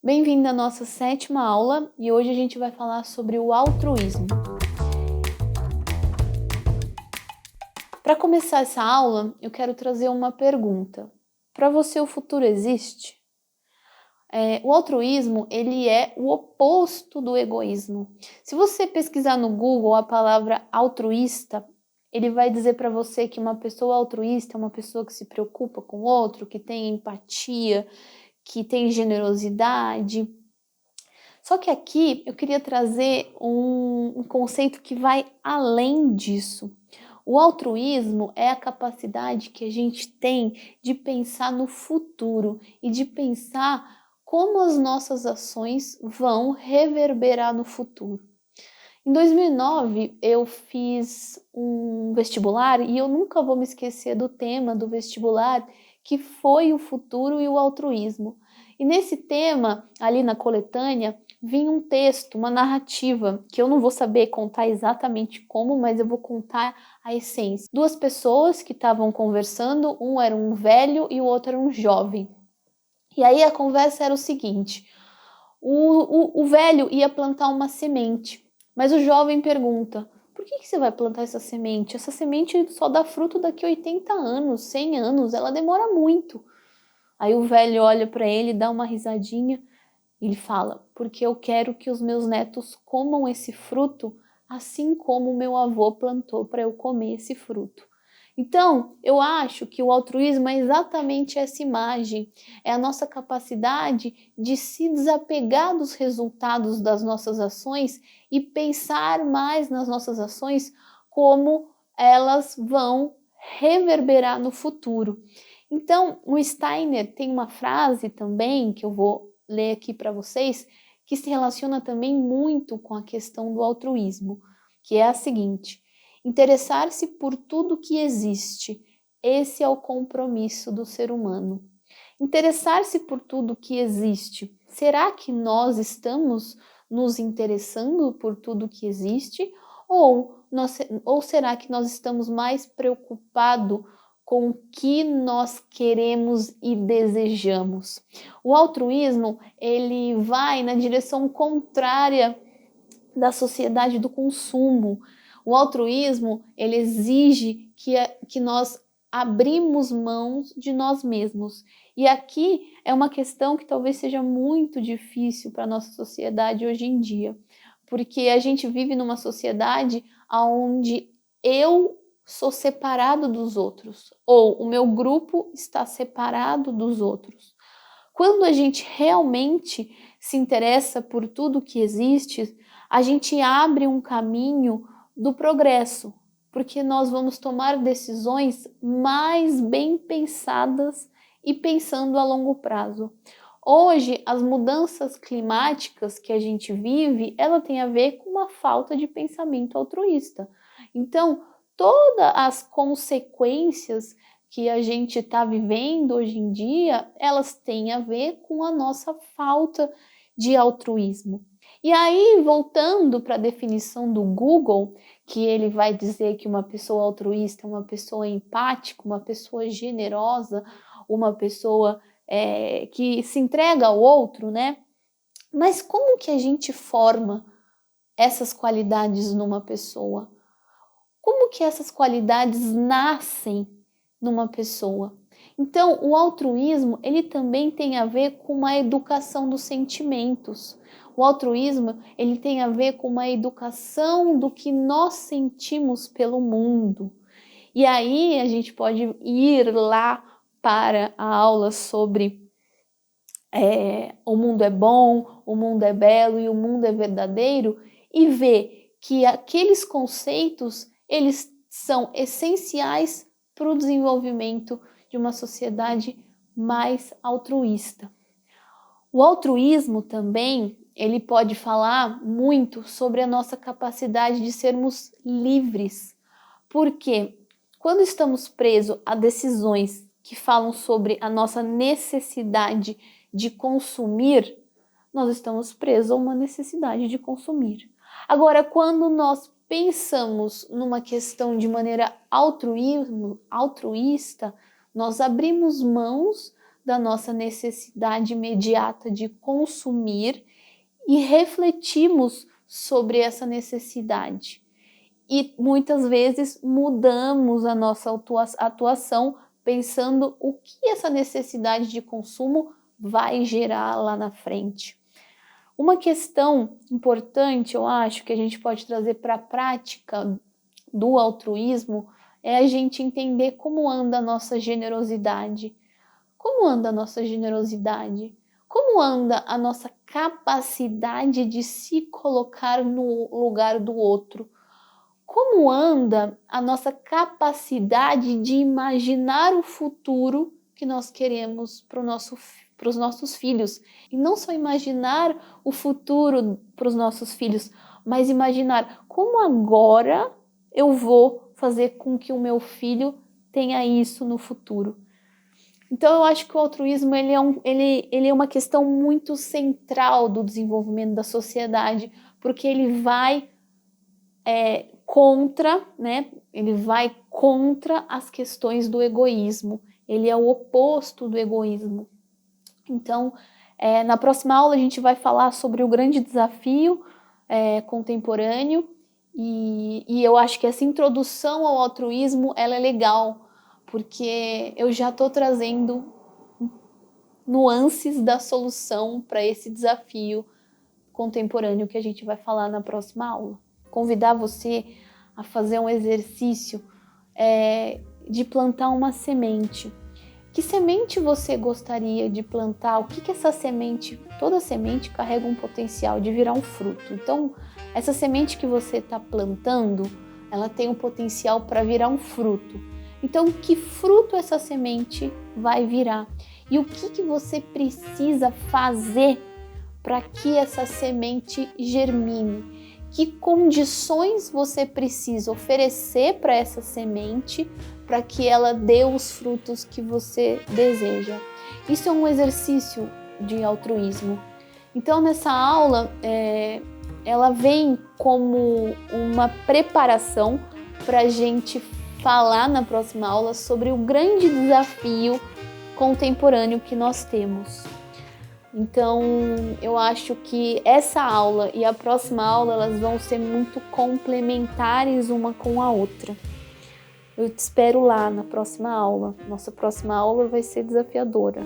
Bem-vindo à nossa 7ª aula e hoje a gente vai falar sobre o altruísmo. Para começar essa aula, eu quero trazer uma pergunta. Para você, o futuro existe? O altruísmo, ele é o oposto do egoísmo. Se você pesquisar no Google a palavra altruísta, ele vai dizer para você que uma pessoa altruísta é uma pessoa que se preocupa com o outro, que tem empatia, que tem generosidade. Só que aqui eu queria trazer um conceito que vai além disso. O altruísmo é a capacidade que a gente tem de pensar no futuro e de pensar como as nossas ações vão reverberar no futuro. Em 2009, eu fiz um vestibular e eu nunca vou me esquecer do tema do vestibular, que foi o futuro e o altruísmo. E nesse tema, ali na coletânea, vinha um texto, uma narrativa, que eu não vou saber contar exatamente como, mas eu vou contar a essência. Duas pessoas que estavam conversando, um era um velho e o outro era um jovem. E aí a conversa era o seguinte: o velho ia plantar uma semente, mas o jovem pergunta: por que você vai plantar essa semente? Essa semente só dá fruto daqui a 80 anos, 100 anos, ela demora muito. Aí o velho olha para ele, dá uma risadinha e ele fala: porque eu quero que os meus netos comam esse fruto assim como o meu avô plantou para eu comer esse fruto. Então, eu acho que o altruísmo é exatamente essa imagem, é a nossa capacidade de se desapegar dos resultados das nossas ações e pensar mais nas nossas ações como elas vão reverberar no futuro. Então, o Steiner tem uma frase também, que eu vou ler aqui para vocês, que se relaciona também muito com a questão do altruísmo, que é a seguinte: interessar-se por tudo que existe, esse é o compromisso do ser humano. Interessar-se por tudo que existe, será que nós estamos nos interessando por tudo que existe? Ou será que nós estamos mais preocupados com o que nós queremos e desejamos? O altruísmo, ele vai na direção contrária da sociedade do consumo. O altruísmo, ele exige que nós abrimos mãos de nós mesmos. E aqui é uma questão que talvez seja muito difícil para a nossa sociedade hoje em dia, porque a gente vive numa sociedade onde eu sou separado dos outros, ou o meu grupo está separado dos outros. Quando a gente realmente se interessa por tudo que existe, a gente abre um caminho do progresso, porque nós vamos tomar decisões mais bem pensadas e pensando a longo prazo. Hoje, as mudanças climáticas que a gente vive, ela tem a ver com uma falta de pensamento altruísta. Então, todas as consequências que a gente está vivendo hoje em dia, elas têm a ver com a nossa falta de altruísmo. E aí, voltando para a definição do Google, que ele vai dizer que uma pessoa altruísta é uma pessoa empática, uma pessoa generosa, uma pessoa que se entrega ao outro, né? Mas como que a gente forma essas qualidades numa pessoa? Como que essas qualidades nascem numa pessoa? Então, o altruísmo, ele também tem a ver com uma educação dos sentimentos. O altruísmo, ele tem a ver com uma educação do que nós sentimos pelo mundo. E aí a gente pode ir lá para a aula sobre o mundo é bom, o mundo é belo e o mundo é verdadeiro e ver que aqueles conceitos, eles são essenciais para o desenvolvimento de uma sociedade mais altruísta. O altruísmo também, ele pode falar muito sobre a nossa capacidade de sermos livres, porque quando estamos presos a decisões que falam sobre a nossa necessidade de consumir, nós estamos presos a uma necessidade de consumir. Agora, quando nós pensamos numa questão de maneira altruísta, nós abrimos mãos da nossa necessidade imediata de consumir e refletimos sobre essa necessidade. E muitas vezes mudamos a nossa atuação pensando o que essa necessidade de consumo vai gerar lá na frente. Uma questão importante, eu acho, que a gente pode trazer para a prática do altruísmo é a gente entender como anda a nossa generosidade. Como anda a nossa generosidade? Como anda a nossa capacidade de se colocar no lugar do outro? Como anda a nossa capacidade de imaginar o futuro que nós queremos para os nossos filhos? E não só imaginar o futuro para os nossos filhos, mas imaginar como agora eu vou fazer com que o meu filho tenha isso no futuro. Então eu acho que o altruísmo ele é uma questão muito central do desenvolvimento da sociedade, porque ele vai contra, né? Ele vai contra as questões do egoísmo. Ele é o oposto do egoísmo. Então, na próxima aula a gente vai falar sobre o grande desafio contemporâneo e eu acho que essa introdução ao altruísmo ela é legal, porque eu já estou trazendo nuances da solução para esse desafio contemporâneo que a gente vai falar na próxima aula. Convidar você a fazer um exercício de plantar uma semente. Que semente você gostaria de plantar? O que essa semente, toda semente carrega um potencial de virar um fruto. Então, essa semente que você está plantando, ela tem um potencial para virar um fruto. Então, que fruto essa semente vai virar? E o que você precisa fazer para que essa semente germine? Que condições você precisa oferecer para essa semente para que ela dê os frutos que você deseja? Isso é um exercício de altruísmo. Então, nessa aula, ela vem como uma preparação para a gente falar na próxima aula sobre o grande desafio contemporâneo que nós temos. Então, eu acho que essa aula e a próxima aula elas vão ser muito complementares uma com a outra. Eu te espero lá na próxima aula. Nossa próxima aula vai ser desafiadora.